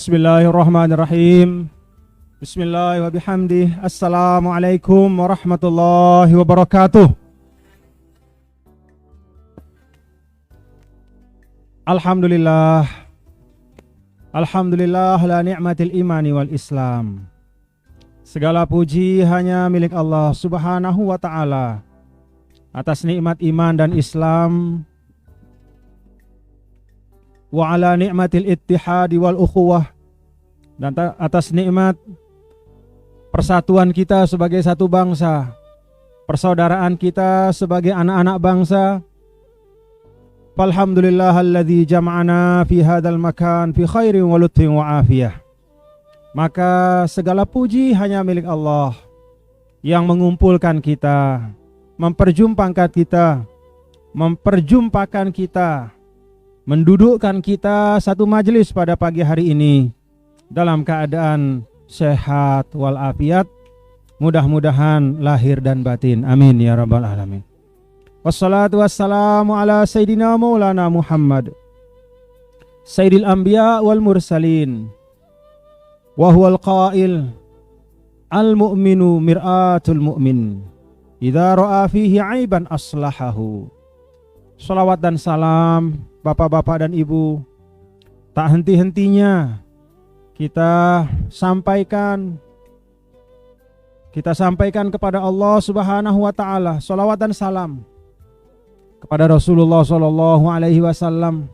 Bismillahirrahmanirrahim. Bismillah wa bihamdih. Assalamualaikum warahmatullahi wabarakatuh. Alhamdulillah. Alhamdulillah la ni'matil imani wal islam. Segala puji hanya milik Allah subhanahu wa ta'ala atas nikmat iman dan Islam, wa ala ni'matil ittihadi wal ukhuwah, dan atas nikmat persatuan kita sebagai satu bangsa, persaudaraan kita sebagai anak-anak bangsa. Alhamdulillahilladzi jama'ana fi hadzal makan fi khairin wa lutfin wa afiyah. Maka segala puji hanya milik Allah yang mengumpulkan kita, memperjumpakan kita, mendudukkan kita satu majelis pada pagi hari ini dalam keadaan sehat walafiat, mudah-mudahan lahir dan batin, amin ya rabbal alamin. Wassalatu wassalamu ala sayyidina maulana Muhammad sayyidil anbiya wal mursalin, wa huwal qail al mu'minu mir'atul mu'min idza ra'a fihi aiban aslahahu. Salawat dan salam Bapak-bapak dan Ibu, tak henti-hentinya kita sampaikan kepada Allah Subhanahu wa taala salawat dan salam kepada Rasulullah sallallahu alaihi wasallam,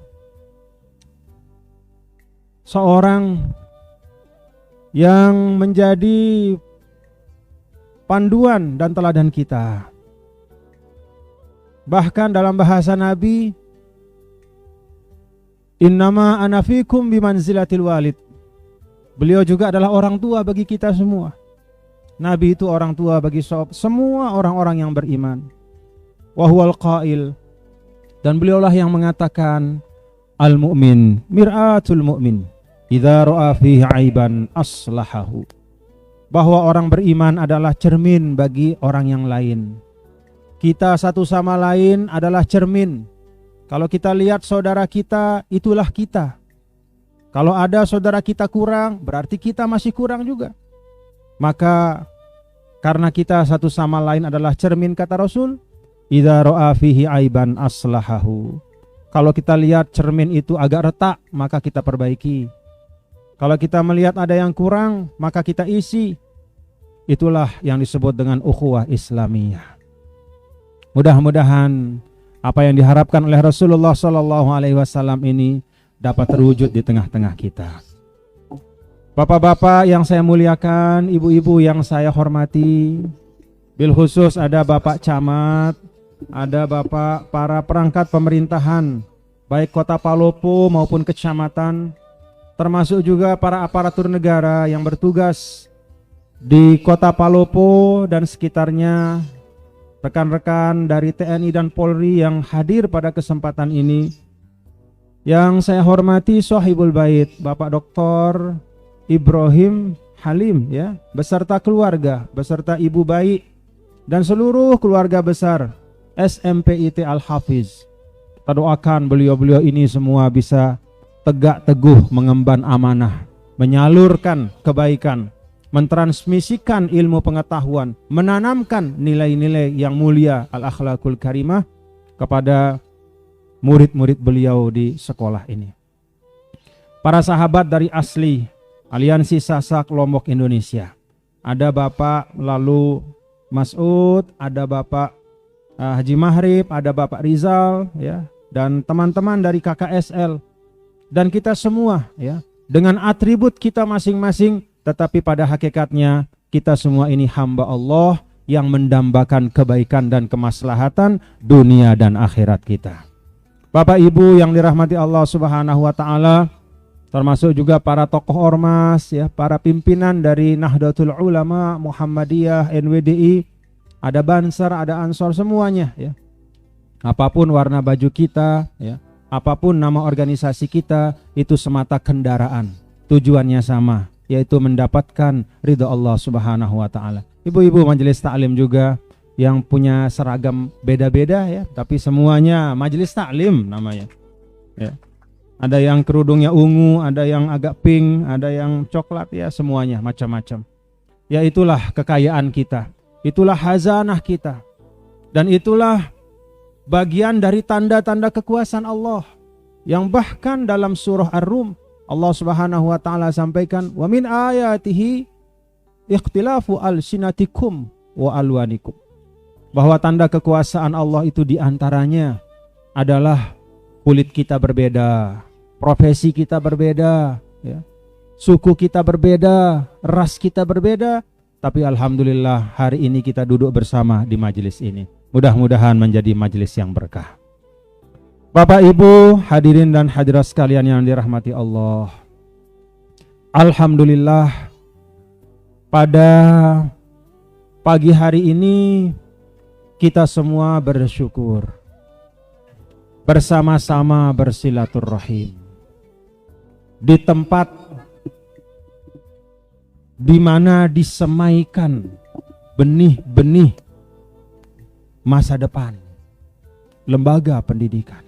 seorang yang menjadi panduan dan teladan kita. Bahkan dalam bahasa Nabi, innama ana fikum bimanzilatil walid. Beliau juga adalah orang tua bagi kita semua. Nabi itu orang tua bagi semua orang-orang yang beriman. Wa huwal qail, dan beliaulah yang mengatakan al mu'min mir'atul mu'min idza ra'a fihi aiban aslahahu. Bahwa orang beriman adalah cermin bagi orang yang lain. Kita satu sama lain adalah cermin. Kalau kita lihat saudara kita, itulah kita. Kalau ada saudara kita kurang, berarti kita masih kurang juga. Maka karena kita satu sama lain adalah cermin, kata Rasul, idza ra'a fihi aiban aslahahu. Kalau kita lihat cermin itu agak retak, maka kita perbaiki. Kalau kita melihat ada yang kurang, maka kita isi. Itulah yang disebut dengan ukhuwah Islamiyah. Mudah-mudahan apa yang diharapkan oleh Rasulullah SAW ini dapat terwujud di tengah-tengah kita. Bapak-bapak yang saya muliakan, ibu-ibu yang saya hormati, bil khusus ada Bapak Camat, ada Bapak para perangkat pemerintahan, baik Kota Palopo maupun kecamatan, termasuk juga para aparatur negara yang bertugas di Kota Palopo dan sekitarnya, rekan-rekan dari TNI dan Polri yang hadir pada kesempatan ini. Yang saya hormati Sohibul Bait, Bapak Dr. Ibrahim Halim ya, beserta keluarga, beserta Ibu Baik dan seluruh keluarga besar SMPIT Al-Hafiz. Kita doakan beliau-beliau ini semua bisa tegak teguh mengemban amanah, menyalurkan kebaikan, mentransmisikan ilmu pengetahuan, menanamkan nilai-nilai yang mulia al-akhlaqul karimah kepada murid-murid beliau di sekolah ini. Para sahabat dari asli Aliansi Sasak Lombok Indonesia, ada Bapak lalu Mas'ud, ada Bapak Haji Mahrib, ada Bapak Rizal ya, dan teman-teman dari KKSL, dan kita semua ya, dengan atribut kita masing-masing, tetapi pada hakikatnya kita semua ini hamba Allah yang mendambakan kebaikan dan kemaslahatan dunia dan akhirat kita. Bapak Ibu yang dirahmati Allah Subhanahu wa taala, termasuk juga para tokoh ormas ya, para pimpinan dari Nahdlatul Ulama Muhammadiyah, NWDI, ada Bansar, ada Ansor, semuanya ya. Apapun warna baju kita ya, apapun nama organisasi kita, itu semata kendaraan. Tujuannya sama, yaitu mendapatkan ridha Allah Subhanahu wa taala. Ibu-ibu majelis taklim juga yang punya seragam beda-beda ya, tapi semuanya majelis taklim namanya. Ya. Ada yang kerudungnya ungu, ada yang agak pink, ada yang coklat, ya semuanya macam-macam. Ya itulah kekayaan kita, itulah hazanah kita. Dan itulah bagian dari tanda-tanda kekuasaan Allah. Yang bahkan dalam surah Ar-Rum Allah Subhanahu wa taala sampaikan, "Wa min ayatihi ikhtilafu alsinatikum wa alwanikum." Bahwa tanda kekuasaan Allah itu diantaranya adalah kulit kita berbeda, profesi kita berbeda, ya. Suku kita berbeda, ras kita berbeda, tapi alhamdulillah hari ini kita duduk bersama di majelis ini. Mudah-mudahan menjadi majelis yang berkah. Bapak Ibu hadirin dan hadirat sekalian yang dirahmati Allah, alhamdulillah pada pagi hari ini kita semua bersyukur, bersama-sama bersilaturahim di tempat di mana disemaikan benih-benih masa depan lembaga pendidikan.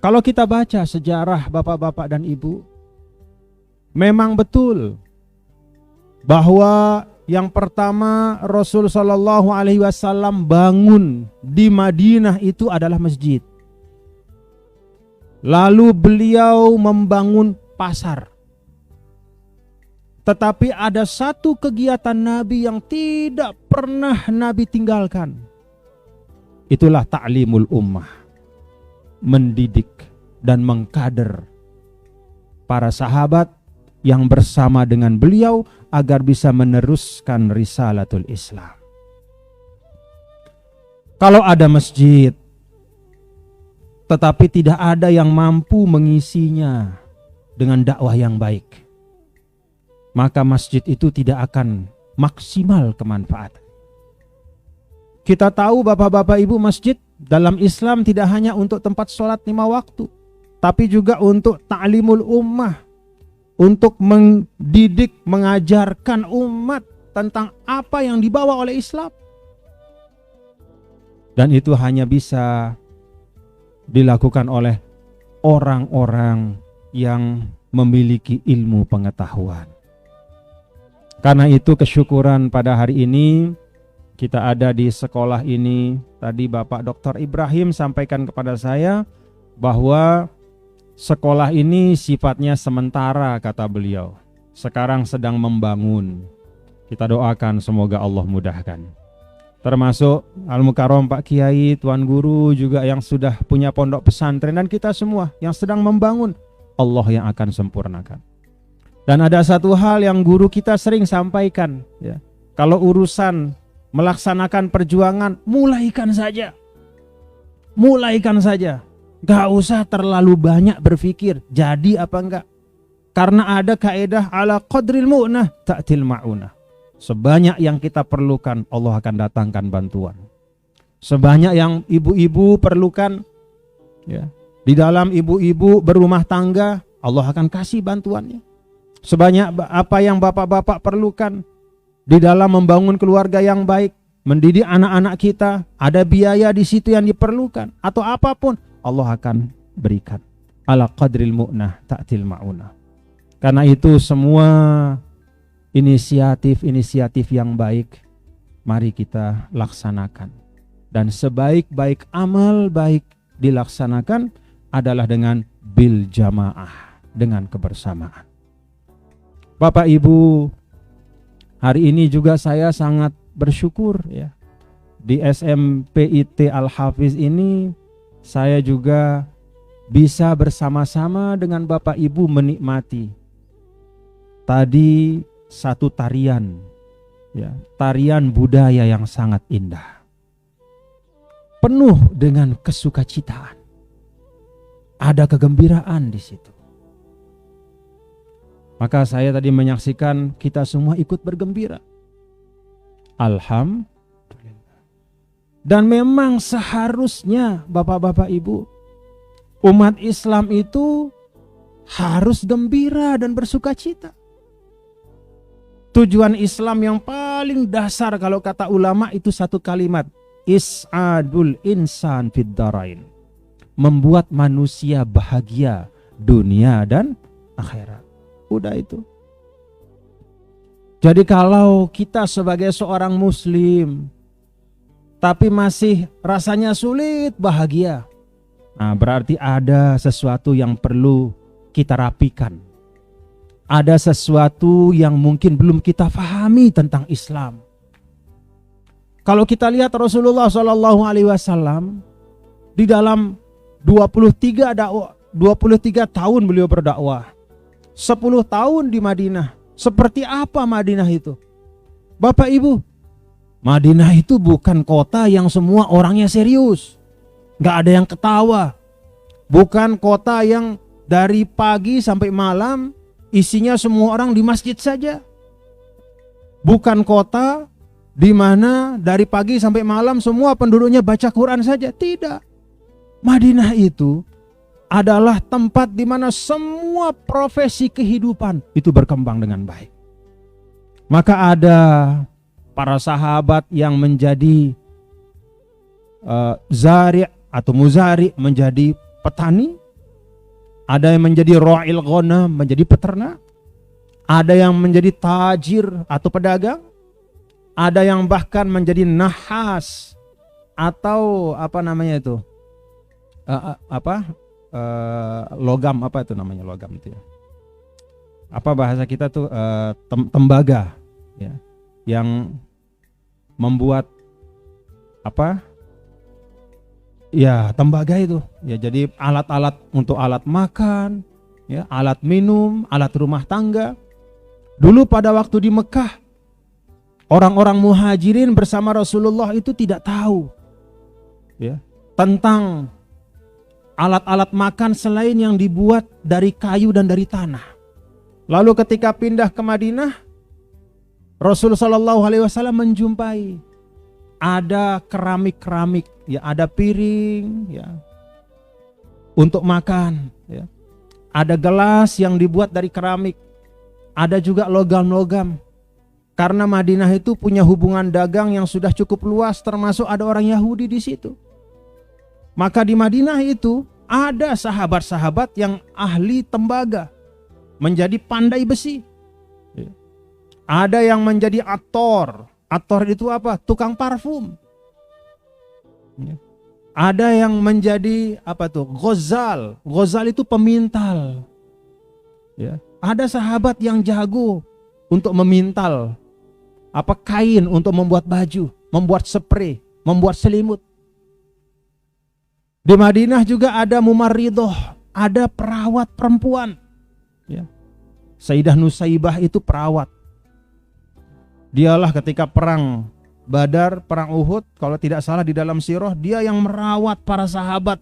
Kalau kita baca sejarah bapak-bapak dan ibu, memang betul bahwa yang pertama Rasul Shallallahu Alaihi Wasallam bangun di Madinah itu adalah masjid. Lalu beliau membangun pasar. Tetapi ada satu kegiatan Nabi yang tidak pernah Nabi tinggalkan. Itulah ta'limul ummah, mendidik dan mengkader para sahabat yang bersama dengan beliau agar bisa meneruskan risalatul Islam. Kalau ada masjid tetapi tidak ada yang mampu mengisinya dengan dakwah yang baik, maka masjid itu tidak akan maksimal kemanfaatan. Kita tahu bapak-bapak ibu, masjid dalam Islam tidak hanya untuk tempat sholat 5 waktu, tapi juga untuk ta'limul ummah, untuk mendidik, mengajarkan umat tentang apa yang dibawa oleh Islam. Dan itu hanya bisa dilakukan oleh orang-orang yang memiliki ilmu pengetahuan. Karena itu kesyukuran pada hari ini kita ada di sekolah ini. Tadi Bapak Dr. Ibrahim sampaikan kepada saya bahwa sekolah ini sifatnya sementara, kata beliau. Sekarang sedang membangun. Kita doakan semoga Allah mudahkan. Termasuk Al-Mukarram Pak Kiai, Tuan Guru juga yang sudah punya pondok pesantren, dan kita semua yang sedang membangun. Allah yang akan sempurnakan. Dan ada satu hal yang guru kita sering sampaikan, ya. Kalau urusan melaksanakan perjuangan, mulaikan saja. Mulaikan saja. Gak usah terlalu banyak berpikir jadi apa enggak. Karena ada kaidah ala qadril mu'nah ta'til ma'unah. Sebanyak yang kita perlukan, Allah akan datangkan bantuan. Sebanyak yang ibu-ibu perlukan, ya, di dalam ibu-ibu berumah tangga, Allah akan kasih bantuannya. Sebanyak apa yang bapak-bapak perlukan di dalam membangun keluarga yang baik, mendidik anak-anak kita, ada biaya di situ yang diperlukan, atau apapun, Allah akan berikan. Ala qadril mu'nah ta'til ma'unah. Karena itu semua inisiatif-inisiatif yang baik mari kita laksanakan. Dan sebaik-baik amal baik dilaksanakan adalah dengan bil jamaah, dengan kebersamaan. Bapak Ibu, hari ini juga saya sangat bersyukur, ya. Di SMPIT Al-Hafiz ini saya juga bisa bersama-sama dengan Bapak Ibu menikmati tadi satu tarian, ya, tarian budaya yang sangat indah, penuh dengan kesukacitaan, ada kegembiraan di situ. Maka saya tadi menyaksikan kita semua ikut bergembira. Alhamdulillah. Dan memang seharusnya bapak-bapak ibu, umat Islam itu harus gembira dan bersukacita. Tujuan Islam yang paling dasar kalau kata ulama itu satu kalimat, is'adul insan fid darain. membuat manusia bahagia dunia dan akhirat. Udah itu. Jadi kalau kita sebagai seorang muslim tapi masih rasanya sulit bahagia, nah berarti ada sesuatu yang perlu kita rapikan. Ada sesuatu yang mungkin belum kita pahami tentang Islam. Kalau kita lihat Rasulullah SAW di dalam 23 tahun beliau berdakwah, 10 tahun di Madinah. Seperti apa Madinah itu? Bapak Ibu, Madinah itu bukan kota yang semua orangnya serius, gak ada yang ketawa. Bukan kota yang dari pagi sampai malam isinya semua orang di masjid saja. Bukan kota di mana dari pagi sampai malam semua penduduknya baca Quran saja. Tidak. Madinah itu adalah tempat di mana semua profesi kehidupan itu berkembang dengan baik. Maka ada para sahabat yang menjadi zari' atau muzari', menjadi petani. Ada yang menjadi ra'il ghanam, menjadi peternak. Ada yang menjadi tajir atau pedagang. Ada yang bahkan menjadi nahas atau apa namanya itu? Logam, apa itu namanya logam itu ya? Apa bahasa kita tuh tembaga ya, yang membuat apa? Ya, tembaga itu. Ya, jadi alat-alat untuk alat makan, ya, alat minum, alat rumah tangga. Dulu pada waktu di Mekah, orang-orang muhajirin bersama Rasulullah itu tidak tahu ya tentang alat-alat makan selain yang dibuat dari kayu dan dari tanah. Lalu ketika pindah ke Madinah, Rasulullah SAW menjumpai ada keramik-keramik, ya, ada piring, ya, untuk makan, ya. Ada gelas yang dibuat dari keramik, ada juga logam-logam. Karena Madinah itu punya hubungan dagang yang sudah cukup luas, termasuk ada orang Yahudi di situ. Maka di Madinah itu ada sahabat-sahabat yang ahli tembaga, menjadi pandai besi. Ada yang menjadi ator. Ator itu apa? Tukang parfum. Ada yang menjadi apa tuh? Ghazal. Ghazal itu pemintal. Ya. Ada sahabat yang jago untuk memintal apa kain untuk membuat baju, membuat spray, membuat selimut. Di Madinah juga ada mumarridoh, ada perawat perempuan. Ya. Sayyidah Nusaibah itu perawat. Dialah ketika perang Badar, perang Uhud, kalau tidak salah di dalam sirah, dia yang merawat para sahabat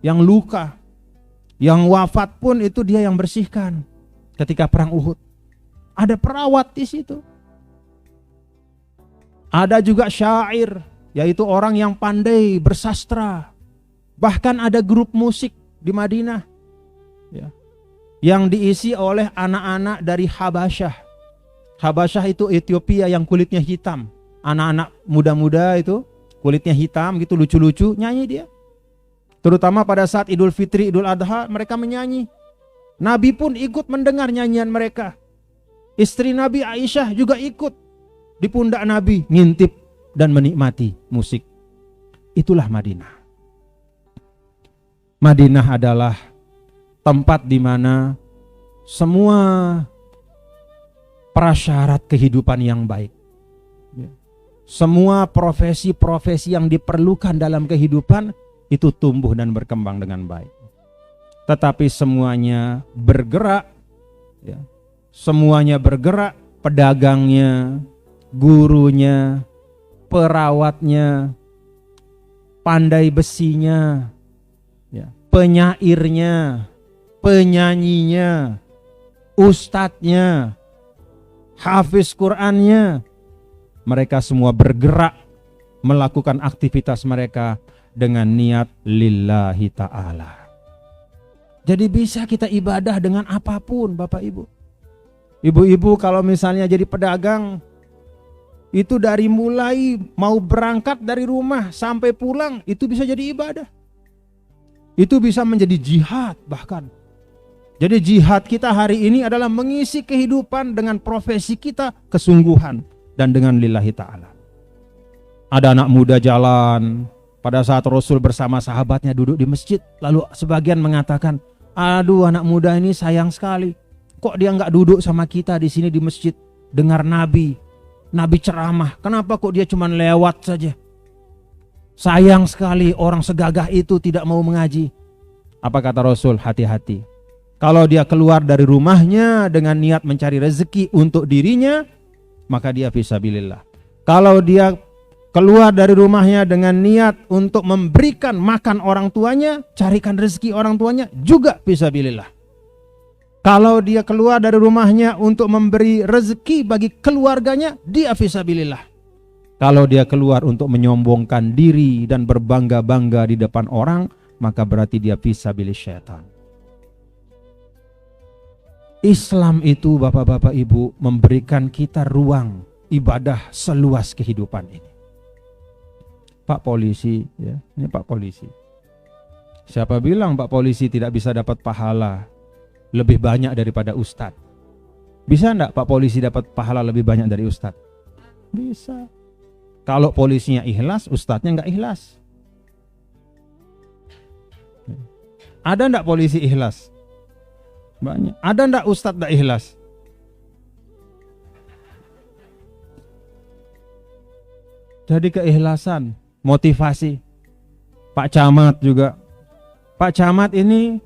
yang luka, yang wafat pun itu dia yang bersihkan ketika perang Uhud. Ada perawat di situ. Ada juga syair, yaitu orang yang pandai bersastra. Bahkan ada grup musik di Madinah ya, yang diisi oleh anak-anak dari Habasyah. Habasyah itu Ethiopia yang kulitnya hitam. Anak-anak muda-muda itu kulitnya hitam gitu, lucu-lucu, nyanyi dia. Terutama pada saat Idul Fitri, Idul Adha, mereka menyanyi. Nabi pun ikut mendengar nyanyian mereka. Istri Nabi Aisyah juga ikut di pundak Nabi, ngintip dan menikmati musik. Itulah Madinah. Madinah adalah tempat di mana semua prasyarat kehidupan yang baik, semua profesi-profesi yang diperlukan dalam kehidupan itu tumbuh dan berkembang dengan baik. Tetapi semuanya bergerak, ya, semuanya bergerak, pedagangnya, gurunya, perawatnya, pandai besinya, ya, penyairnya, penyanyinya, ustadznya, hafiz Qur'annya, mereka semua bergerak melakukan aktivitas mereka dengan niat lillahi ta'ala. Jadi bisa kita ibadah dengan apapun, Bapak Ibu. Ibu-ibu kalau misalnya jadi pedagang, itu dari mulai mau berangkat dari rumah sampai pulang itu bisa jadi ibadah. Itu bisa menjadi jihad bahkan. Jadi jihad kita hari ini adalah mengisi kehidupan dengan profesi kita kesungguhan dan dengan lillahi ta'ala. Ada anak muda jalan pada saat Rasul bersama sahabatnya duduk di masjid. Lalu sebagian mengatakan, aduh anak muda ini sayang sekali. Kok dia nggak duduk sama kita di sini di masjid dengar Nabi ceramah. Kenapa kok dia cuma lewat saja? Sayang sekali orang segagah itu tidak mau mengaji. Apa kata Rasul? Hati-hati. Kalau dia keluar dari rumahnya dengan niat mencari rezeki untuk dirinya, maka dia fisabilillah. Kalau dia keluar dari rumahnya dengan niat untuk memberikan makan orang tuanya, carikan rezeki orang tuanya, juga fisabilillah. Kalau dia keluar dari rumahnya untuk memberi rezeki bagi keluarganya, dia fisabilillah. Kalau dia keluar untuk menyombongkan diri dan berbangga-bangga di depan orang, maka berarti dia fisabilis syaitan. Islam itu bapak-bapak ibu memberikan kita ruang ibadah seluas kehidupan ini. Pak polisi, ya, ini Pak polisi. Siapa bilang Pak polisi tidak bisa dapat pahala lebih banyak daripada ustadz? Bisa enggak Pak polisi dapat pahala lebih banyak dari ustadz? Bisa. Kalau polisinya ikhlas, ustadznya enggak ikhlas. Ada enggak polisi ikhlas? Banyak. Ada enggak ustadz enggak ikhlas? Jadi keikhlasan, motivasi. Pak Camat juga. Pak Camat ini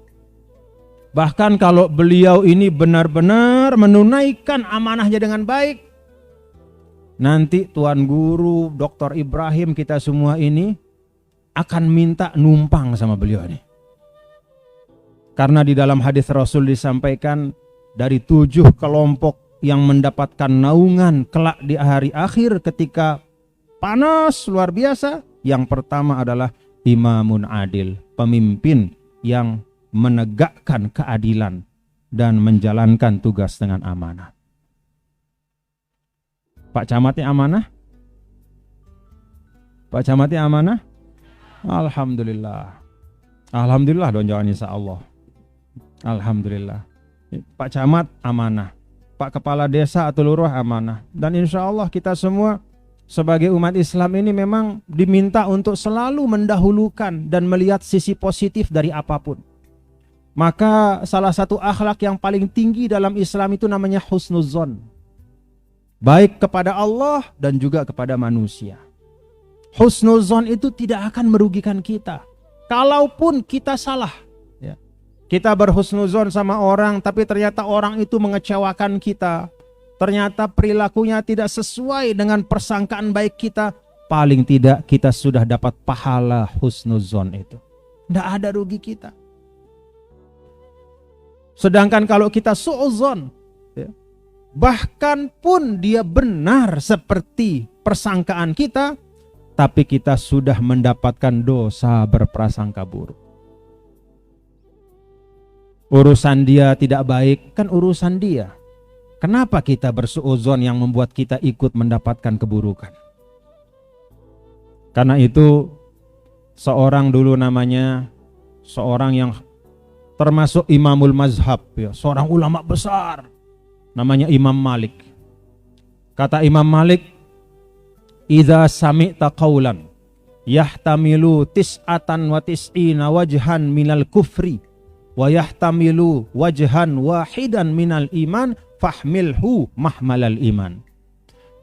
bahkan kalau beliau ini benar-benar menunaikan amanahnya dengan baik, nanti Tuan Guru, Dr. Ibrahim, kita semua ini akan minta numpang sama beliau ini. Karena di dalam hadis Rasul disampaikan dari 7 kelompok yang mendapatkan naungan kelak di hari akhir ketika panas luar biasa. Yang pertama adalah imamun adil, pemimpin yang menegakkan keadilan dan menjalankan tugas dengan amanah. Pak Camatnya amanah? Pak Camatnya amanah? Alhamdulillah. Alhamdulillah dong jawaban insya Allah. Alhamdulillah. Pak Camat amanah, Pak Kepala Desa atau Lurah amanah. Dan insya Allah kita semua sebagai umat Islam ini memang diminta untuk selalu mendahulukan dan melihat sisi positif dari apapun. Maka salah satu akhlak yang paling tinggi dalam Islam itu namanya husnuzon, baik kepada Allah dan juga kepada manusia. Husnuzon itu tidak akan merugikan kita kalaupun kita salah. Kita berhusnuzon sama orang, tapi ternyata orang itu mengecewakan kita. Ternyata perilakunya tidak sesuai dengan persangkaan baik kita. Paling tidak kita sudah dapat pahala husnuzon itu. Tidak ada rugi kita. Sedangkan kalau kita su'uzon, ya, bahkan pun dia benar seperti persangkaan kita, tapi kita sudah mendapatkan dosa berprasangka buruk. Urusan dia tidak baik, kan urusan dia. Kenapa kita bersuuzon yang membuat kita ikut mendapatkan keburukan? Karena itu seorang dulu namanya, seorang yang termasuk imamul mazhab, ya, seorang ulama besar, namanya Imam Malik. Kata Imam Malik, idza sami'ta qawlan yahtamilu tis'atan wa tis'ina wajhan minal kufri wa yahtamilu wajhan wahidan minal iman fahmilhu mahmalal iman.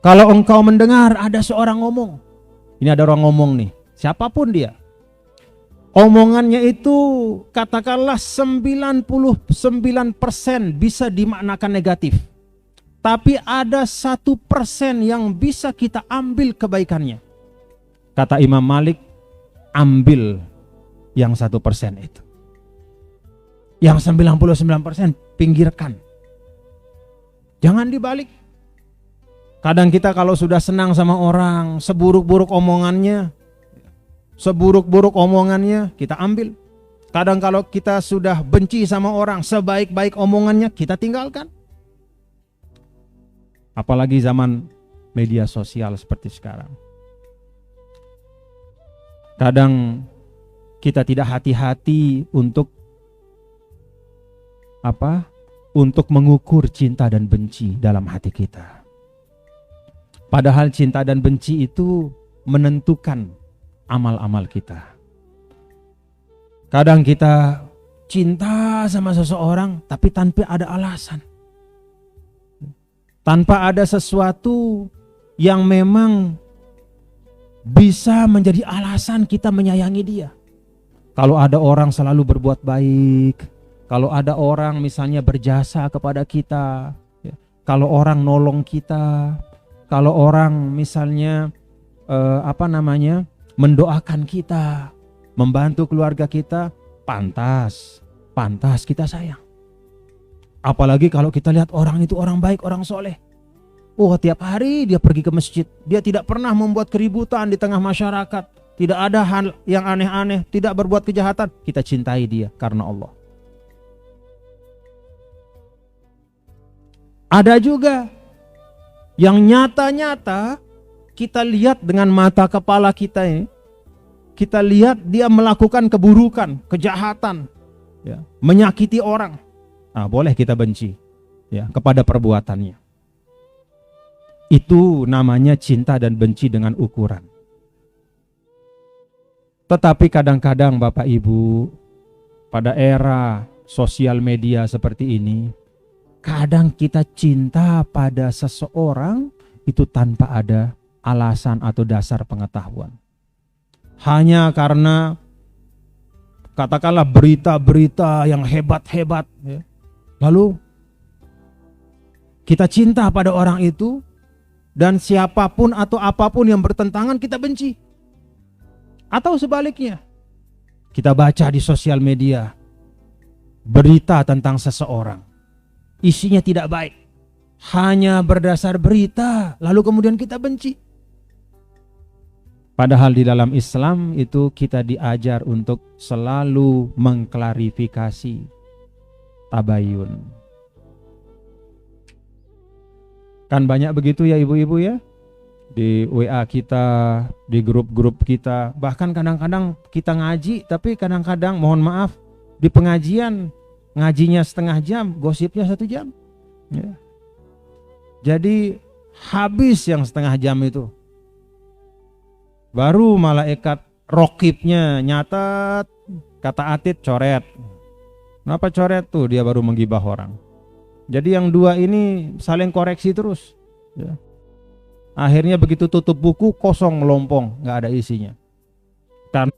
Kalau engkau mendengar ada seorang ngomong, ini ada orang ngomong nih, siapapun dia, omongannya itu katakanlah 99% bisa dimaknakan negatif, tapi ada 1% yang bisa kita ambil kebaikannya. Kata Imam Malik, ambil yang 1% itu. Yang 99% pinggirkan. Jangan dibalik. Kadang kita kalau sudah senang sama orang, seburuk-buruk omongannya, kita ambil. Kadang kalau kita sudah benci sama orang, sebaik-baik omongannya kita tinggalkan. Apalagi zaman media sosial seperti sekarang. Kadang kita tidak hati-hati untuk apa? Untuk mengukur cinta dan benci dalam hati kita. Padahal cinta dan benci itu menentukan amal-amal kita. Kadang kita cinta sama seseorang tapi tanpa ada alasan. Tanpa ada sesuatu yang memang bisa menjadi alasan kita menyayangi dia. Kalau ada orang selalu berbuat baik, kalau ada orang misalnya berjasa kepada kita, kalau orang nolong kita, kalau orang misalnya mendoakan kita, membantu keluarga kita, pantas kita sayang. Apalagi kalau kita lihat orang itu orang baik, orang soleh. Oh, tiap hari dia pergi ke masjid, dia tidak pernah membuat keributan di tengah masyarakat. Tidak ada hal yang aneh-aneh, tidak berbuat kejahatan. Kita cintai dia karena Allah. Ada juga yang nyata-nyata kita lihat dengan mata kepala kita ini. Kita lihat dia melakukan keburukan, kejahatan, ya, menyakiti orang. Nah, boleh kita benci, ya, kepada perbuatannya. Itu namanya cinta dan benci dengan ukuran. Tetapi kadang-kadang Bapak Ibu, pada era sosial media seperti ini, kadang kita cinta pada seseorang itu tanpa ada alasan atau dasar pengetahuan. Hanya karena katakanlah berita-berita yang hebat-hebat, ya. Lalu kita cinta pada orang itu, dan siapapun atau apapun yang bertentangan kita benci. Atau sebaliknya, kita baca di sosial media berita tentang seseorang, isinya tidak baik, hanya berdasar berita, lalu kemudian kita benci. Padahal di dalam Islam itu kita diajar untuk selalu mengklarifikasi, tabayun. Kan banyak begitu ya ibu-ibu ya, di WA kita, di grup-grup kita. Bahkan kadang-kadang kita ngaji, tapi kadang-kadang mohon maaf, di pengajian ngajinya setengah jam, gosipnya 1 jam, ya. Jadi habis yang setengah jam itu, baru malaikat rokibnya nyatat, kata Atit coret. Kenapa coret tuh? Dia baru menggibah orang. Jadi yang dua ini saling koreksi terus, ya. Akhirnya begitu tutup buku, kosong melompong, nggak ada isinya. Karena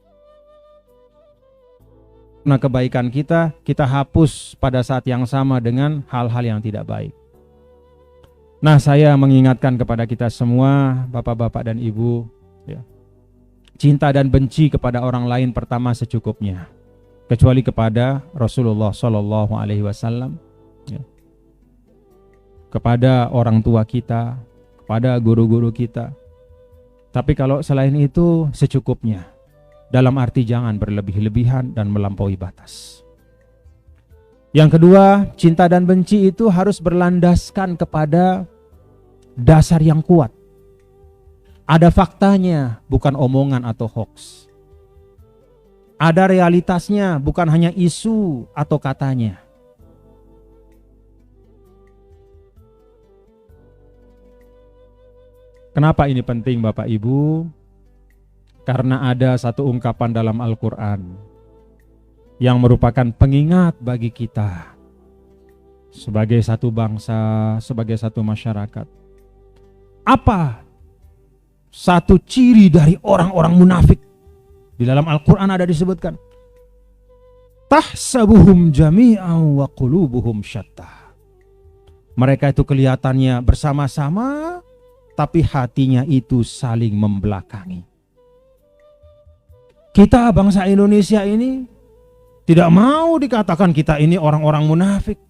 kebaikan kita hapus pada saat yang sama dengan hal-hal yang tidak baik. Nah, saya mengingatkan kepada kita semua, bapak-bapak dan ibu, ya, cinta dan benci kepada orang lain pertama secukupnya, kecuali kepada Rasulullah Shallallahu Alaihi Wasallam, ya. Kepada orang tua kita, kepada guru-guru kita. Tapi kalau selain itu secukupnya. Dalam arti jangan berlebih-lebihan dan melampaui batas. Yang kedua, cinta dan benci itu harus berlandaskan kepada dasar yang kuat. Ada faktanya, bukan omongan atau hoax. Ada realitasnya, bukan hanya isu atau katanya. Kenapa ini penting Bapak Ibu? Karena ada satu ungkapan dalam Al-Quran yang merupakan pengingat bagi kita sebagai satu bangsa, sebagai satu masyarakat. Apa satu ciri dari orang-orang munafik? Di dalam Al-Quran ada disebutkan, tahsabuhum jami'an wa qulubuhum syattah. Mereka itu kelihatannya bersama-sama, tapi hatinya itu saling membelakangi. Kita bangsa Indonesia ini tidak mau dikatakan kita ini orang-orang munafik.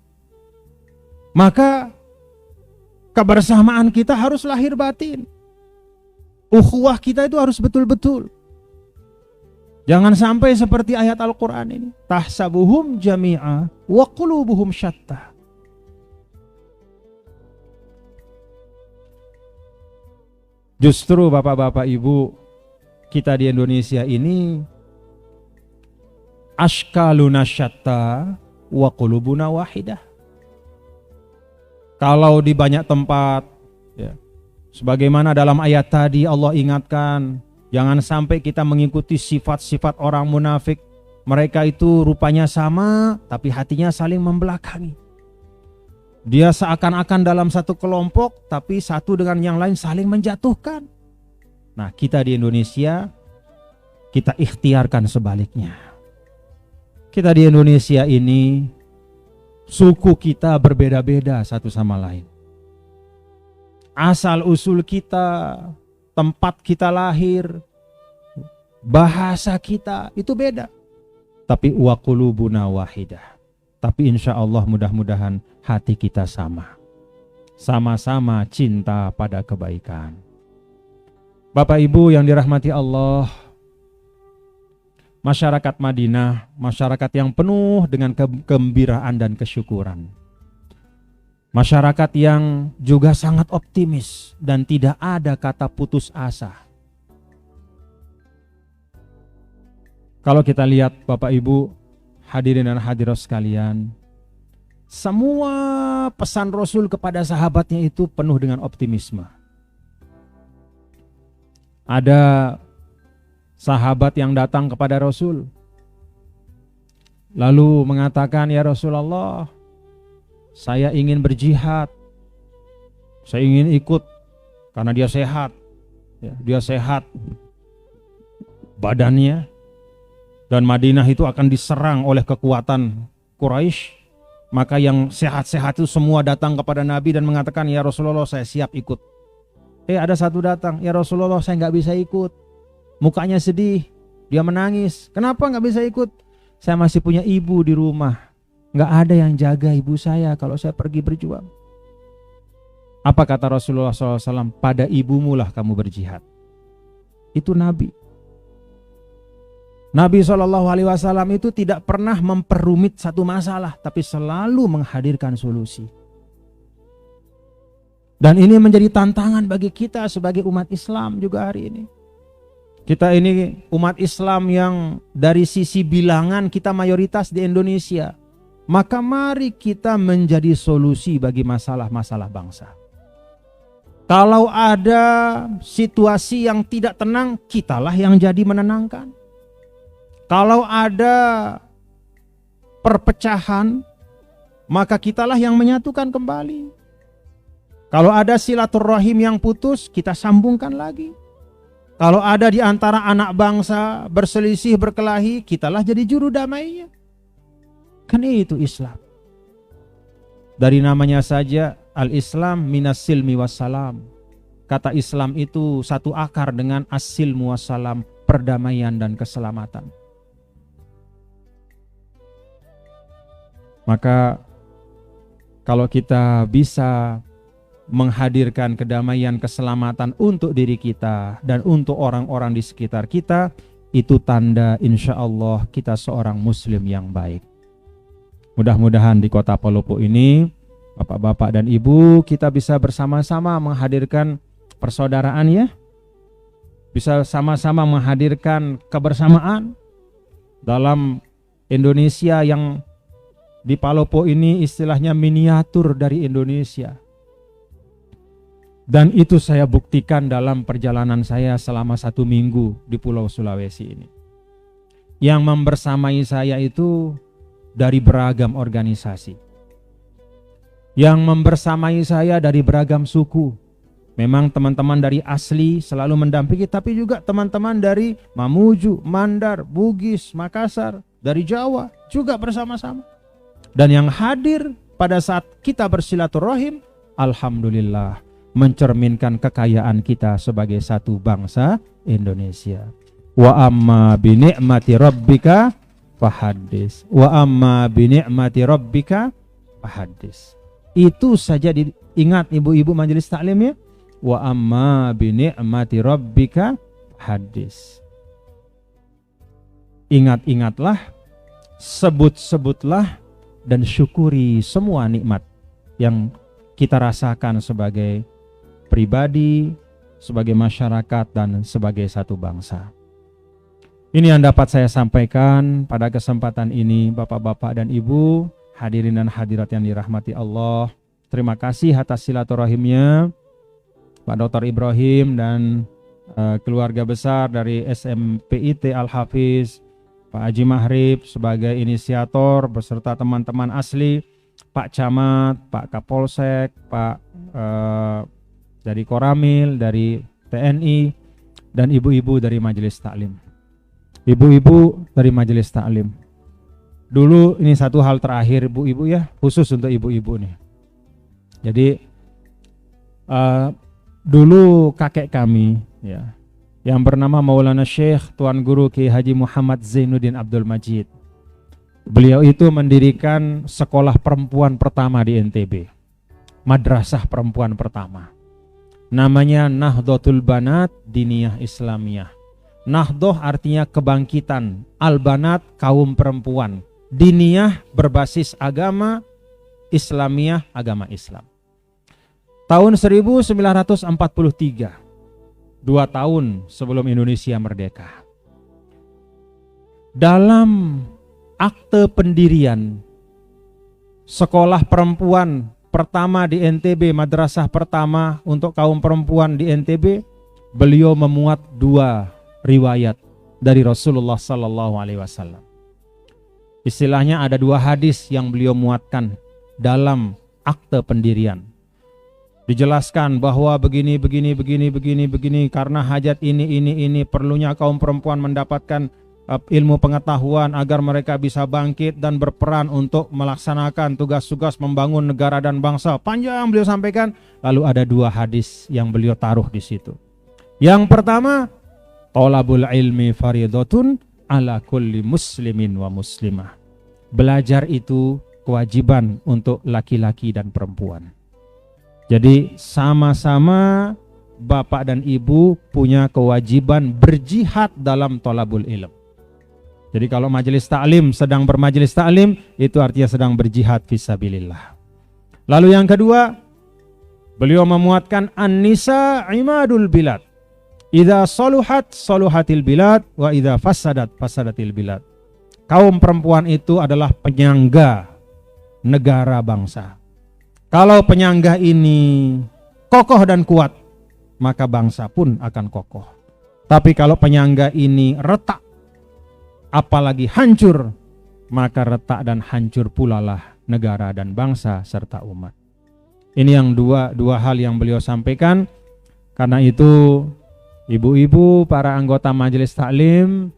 Maka kebersamaan kita harus lahir batin. Ukhuwah kita itu harus betul-betul. Jangan sampai seperti ayat Al-Quran ini. Tahsabuhum jami'a wa qulubuhum syattah. Justru bapak-bapak ibu, kita di Indonesia ini Ashkaluna syatta wa qulubuna wahidah. Kalau di banyak tempat, ya, sebagaimana dalam ayat tadi Allah ingatkan, jangan sampai kita mengikuti sifat-sifat orang munafik. Mereka itu rupanya sama, tapi hatinya saling membelakangi. Dia seakan-akan dalam satu kelompok, tapi satu dengan yang lain saling menjatuhkan. Nah, kita di Indonesia, kita ikhtiarkan sebaliknya. Kita di Indonesia ini, suku kita berbeda-beda satu sama lain. Asal usul kita, tempat kita lahir, bahasa kita itu beda. Tapi wa qulubuna wahidah. Tapi insya Allah mudah-mudahan hati kita sama. Sama-sama cinta pada kebaikan. Bapak Ibu yang dirahmati Allah, masyarakat Madinah, masyarakat yang penuh dengan kegembiraan dan kesyukuran. Masyarakat yang juga sangat optimis dan tidak ada kata putus asa. Kalau kita lihat Bapak Ibu, hadirin dan hadirat sekalian, semua pesan Rasul kepada sahabatnya itu penuh dengan optimisme. Ada sahabat yang datang kepada Rasul, lalu mengatakan, ya Rasulullah, saya ingin berjihad, saya ingin ikut karena dia sehat, ya, dia sehat badannya, dan Madinah itu akan diserang oleh kekuatan Quraisy. Maka yang sehat-sehat itu semua datang kepada Nabi dan mengatakan, ya Rasulullah, saya siap ikut. Ada satu datang, ya Rasulullah, saya nggak bisa ikut. Mukanya sedih, dia menangis. Kenapa nggak bisa ikut? Saya masih punya ibu di rumah, nggak ada yang jaga ibu saya kalau saya pergi berjuang. Apa kata Rasulullah SAW? Pada ibumu lah kamu berjihad. Itu Nabi. Nabi SAW itu tidak pernah memperumit satu masalah, tapi selalu menghadirkan solusi. Dan ini menjadi tantangan bagi kita sebagai umat Islam juga hari ini. Kita ini umat Islam yang dari sisi bilangan kita mayoritas di Indonesia. Maka mari kita menjadi solusi bagi masalah-masalah bangsa. Kalau ada situasi yang tidak tenang, kitalah yang jadi menenangkan. Kalau ada perpecahan, maka kitalah yang menyatukan kembali. Kalau ada silaturahim yang putus, kita sambungkan lagi. Kalau ada di antara anak bangsa berselisih, berkelahi, kitalah jadi juru damainya. Kan itu Islam. Dari namanya saja, al-Islam minas silmi wassalam. Kata Islam itu satu akar dengan as-silmu wassalam, perdamaian dan keselamatan. Maka kalau kita bisa menghadirkan kedamaian, keselamatan untuk diri kita dan untuk orang-orang di sekitar kita, itu tanda insya Allah kita seorang muslim yang baik. Mudah-mudahan di kota Palopo ini, bapak-bapak dan ibu, kita bisa bersama-sama menghadirkan persaudaraan, ya, bisa sama-sama menghadirkan kebersamaan dalam Indonesia yang di Palopo ini istilahnya miniatur dari Indonesia. Dan itu saya buktikan dalam perjalanan saya selama 1 minggu di Pulau Sulawesi ini. Yang membersamai saya itu dari beragam organisasi. Yang membersamai saya dari beragam suku. Memang teman-teman dari asli selalu mendampingi, tapi juga teman-teman dari Mamuju, Mandar, Bugis, Makassar, dari Jawa juga bersama-sama. Dan yang hadir pada saat kita bersilaturahim, alhamdulillah, mencerminkan kekayaan kita sebagai satu bangsa Indonesia. Wa amma bi ni'mati rabbika fahaddis. Wa amma bi ni'mati rabbika fahaddis. Itu saja diingat ibu-ibu majelis taklim, ya. Wa amma bi ni'mati rabbika fahaddis. Ingat-ingatlah, sebut-sebutlah dan syukuri semua nikmat yang kita rasakan sebagai pribadi, sebagai masyarakat, dan sebagai satu bangsa. Ini yang dapat saya sampaikan pada kesempatan ini, Bapak-bapak dan Ibu, hadirin dan hadirat yang dirahmati Allah. Terima kasih atas silaturahimnya Pak Dr. Ibrahim dan keluarga besar dari SMPIT Al-Hafiz, Pak Haji Mahrib sebagai inisiator beserta teman-teman asli, Pak Camat, Pak Kapolsek, Pak dari Koramil, dari TNI, dan ibu-ibu dari Majelis Taklim. Ibu-ibu dari Majelis Taklim. Dulu ini satu hal terakhir ibu-ibu ya, khusus untuk ibu-ibu nih. Jadi dulu kakek kami ya, yang bernama Maulana Syekh Tuan Guru Ki Haji Muhammad Zainuddin Abdul Majid. Beliau itu mendirikan sekolah perempuan pertama di NTB. Madrasah perempuan pertama. Namanya Nahdlatul Banat Diniyah Islamiyah. Nahdoh artinya kebangkitan, Al-Banat kaum perempuan, Diniyah berbasis agama, Islamiyah agama Islam. Tahun 1943, 2 tahun sebelum Indonesia merdeka. Dalam akte pendirian sekolah perempuan pertama di NTB, madrasah pertama untuk kaum perempuan di NTB, beliau memuat 2 riwayat dari Rasulullah Sallallahu Alaihi Wasallam. Istilahnya ada 2 hadis yang beliau muatkan dalam akte pendirian. Dijelaskan bahwa begini karena hajat ini perlunya kaum perempuan mendapatkan ilmu pengetahuan agar mereka bisa bangkit dan berperan untuk melaksanakan tugas-tugas membangun negara dan bangsa. Panjang beliau sampaikan. Lalu ada 2 hadis yang beliau taruh di situ. Yang pertama, Thalabul ilmi faridatun ala kulli muslimin wa muslimah. Belajar itu kewajiban untuk laki-laki dan perempuan. Jadi sama-sama bapak dan ibu punya kewajiban berjihad dalam thalabul ilm. Jadi kalau majelis taklim sedang bermajelis taklim, itu artinya sedang berjihad fisabilillah. Lalu yang kedua, beliau memuatkan an-nisa imadul bilad. Idza saluhat saluhatil bilad wa idza fasadat fasadatil bilad. Kaum perempuan itu adalah penyangga negara bangsa. Kalau penyangga ini kokoh dan kuat, maka bangsa pun akan kokoh. Tapi kalau penyangga ini retak, apalagi hancur, maka retak dan hancur pula lah negara dan bangsa serta umat. Ini yang dua hal yang beliau sampaikan. Karena itu ibu-ibu, para anggota majelis taklim,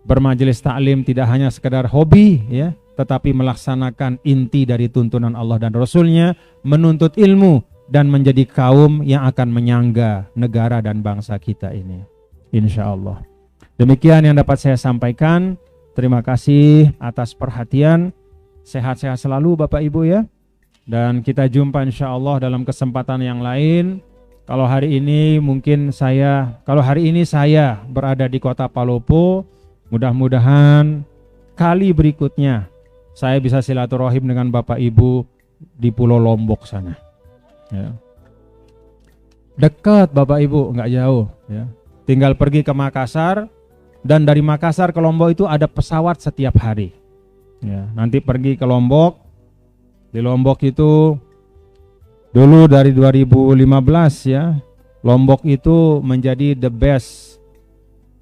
bermajelis taklim tidak hanya sekedar hobi ya, tetapi melaksanakan inti dari tuntunan Allah dan Rasulnya, menuntut ilmu dan menjadi kaum yang akan menyangga negara dan bangsa kita ini, insya Allah. Demikian yang dapat saya sampaikan. Terima kasih atas perhatian. Sehat-sehat selalu Bapak Ibu ya. Dan kita jumpa insya Allah dalam kesempatan yang lain. Kalau hari ini saya berada di kota Palopo, mudah-mudahan kali berikutnya saya bisa silaturahim dengan Bapak Ibu di Pulau Lombok sana. Ya. Dekat Bapak Ibu, nggak jauh. Ya. Tinggal pergi ke Makassar, dan dari Makassar ke Lombok itu ada pesawat setiap hari. Ya. Nanti pergi ke Lombok, di Lombok itu dulu dari 2015 ya, Lombok itu menjadi the best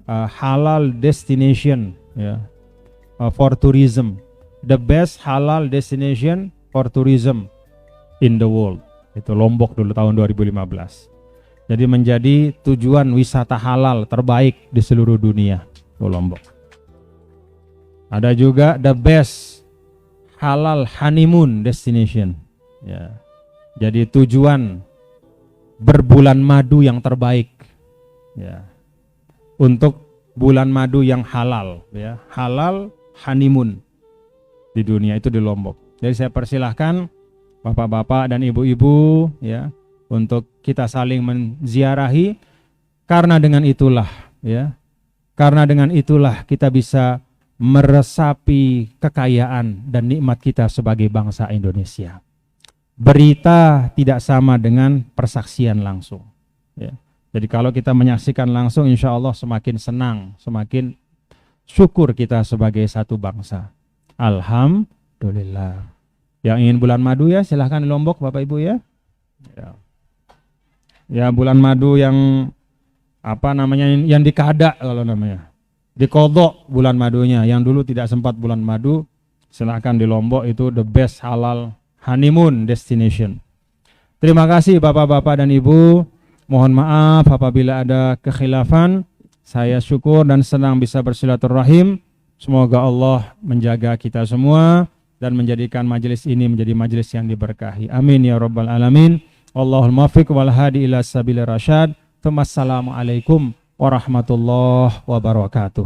halal destination ya, for tourism, the best halal destination for tourism in the world. Itu Lombok dulu tahun 2015. Jadi menjadi tujuan wisata halal terbaik di seluruh dunia, Lombok. Ada juga the best halal honeymoon destination ya. Jadi tujuan berbulan madu yang terbaik ya. Untuk bulan madu yang halal ya, halal honeymoon di dunia itu di Lombok. Jadi saya persilahkan bapak-bapak dan ibu-ibu ya untuk kita saling menziarahi, karena dengan itulah kita bisa meresapi kekayaan dan nikmat kita sebagai bangsa Indonesia. Berita tidak sama dengan persaksian langsung ya. Jadi kalau kita menyaksikan langsung, insya Allah semakin senang, semakin syukur kita sebagai satu bangsa. Alhamdulillah. Yang ingin bulan madu ya silahkan di Lombok Bapak Ibu ya. Ya bulan madu yang apa namanya, yang dikada kalau namanya, dikodok bulan madunya. Yang dulu tidak sempat bulan madu, silahkan di Lombok, itu the best halal honeymoon destination. Terima kasih Bapak-bapak dan Ibu. Mohon maaf apabila ada kekhilafan. Saya syukur dan senang bisa bersilaturahim. Semoga Allah menjaga kita semua dan menjadikan majelis ini menjadi majelis yang diberkahi. Amin ya rabbal alamin. Allahul muwaffiq wal hadi ila sabilir rasyad. Wassalamualaikum warahmatullahi wabarakatuh.